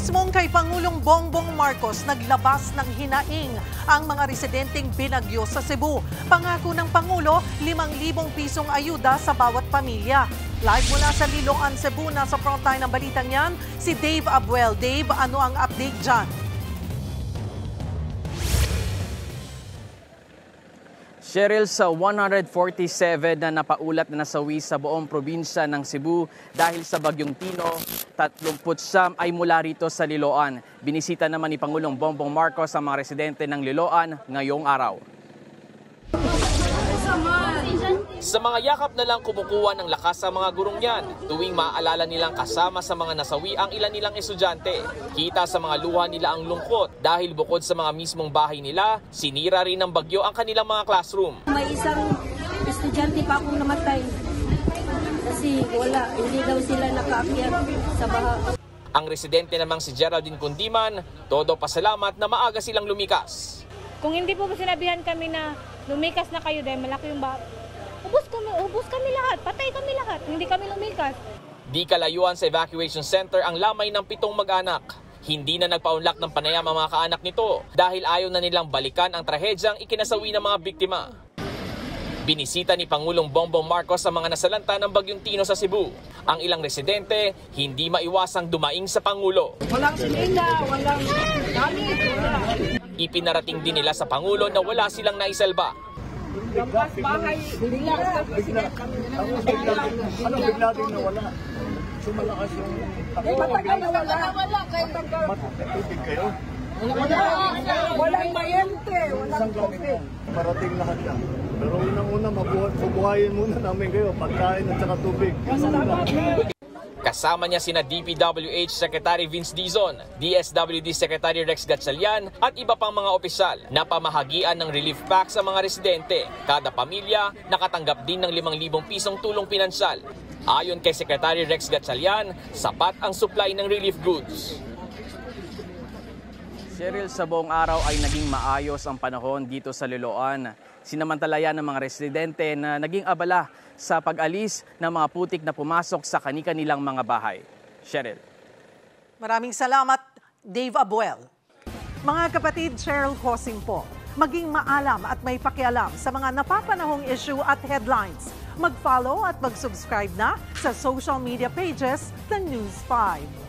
Mismong kay Pangulong Bongbong Marcos naglabas ng hinaing ang mga residenteng binagyo sa Cebu. Pangako ng Pangulo, 5,000 pisong ayuda sa bawat pamilya. Live mula sa Liloan, Cebu, nasa frontline ng balitang yan, si Dave Abuel. Dave, ano ang update dyan? Cheryl, sa 147 na napaulat na nasawi sa buong probinsya ng Cebu dahil sa Bagyong Tino, 39 ay mula rito sa Liloan. Binisita naman ni Pangulong Bongbong Marcos ang mga residente ng Liloan ngayong araw. Sa mga yakap na lang kumukuha ng lakas sa mga gurong yan, tuwing maaalala nilang kasama sa mga nasawi ang ilan nilang estudyante. Kita sa mga luha nila ang lungkot dahil bukod sa mga mismong bahay nila, sinira rin ng bagyo ang kanilang mga classroom. May isang estudyante pa akong namatay kasi hindi daw sila nakaakyat sa baha. Ang residente namang si Geraldine Kundiman, todo pasalamat na maaga silang lumikas. Kung hindi po sinabihan kami na lumikas na kayo dahil malaki yung baha, ubos kami lahat, patay kami lahat, hindi kami lumikas. Di kalayuan sa evacuation center ang lamay ng 7 mag-anak. Hindi na nagpaunlak ng panayam ang mga kaanak nito dahil ayaw na nilang balikan ang trahedyang ikinasawi ng mga biktima. Binisita ni Pangulong Bongbong Marcos ang mga nasalanta ng Bagyong Tino sa Cebu. Ang ilang residente hindi maiwasang dumaing sa Pangulo. Walang silenda, walang gamit. Ipinarating din nila sa Pangulo na wala silang naisalba. Lampas bahay, bigla din nawala. Sumalakas yung matagal nawala kayo. Matutubig kayo. Walang mayente, walang tubig. Parating lahat yan. Pero unang-una, mabuhayin muna namin kayo. Pagkain at saka tubig. Kasama niya sina DPWH Secretary Vince Dizon, DSWD Secretary Rex Gatchalian at iba pang mga opisyal na pamahagian ng relief pack sa mga residente. Kada pamilya nakatanggap din ng 5,000 pisong tulong pinansyal. Ayon kay Secretary Rex Gatchalian, sapat ang supply ng relief goods. Cheryl, sa buong araw ay naging maayos ang panahon dito sa Liloan. Sinamantalayan ng mga residente na naging abala sa pag-alis ng mga putik na pumasok sa kani-kanilang mga bahay. Cheryl. Maraming salamat, Dave Abuel. Mga kapatid, Cheryl Cosing po. Maging maalam at may pakialam sa mga napapanahong issue at headlines. Mag-follow at mag-subscribe na sa social media pages ng News 5.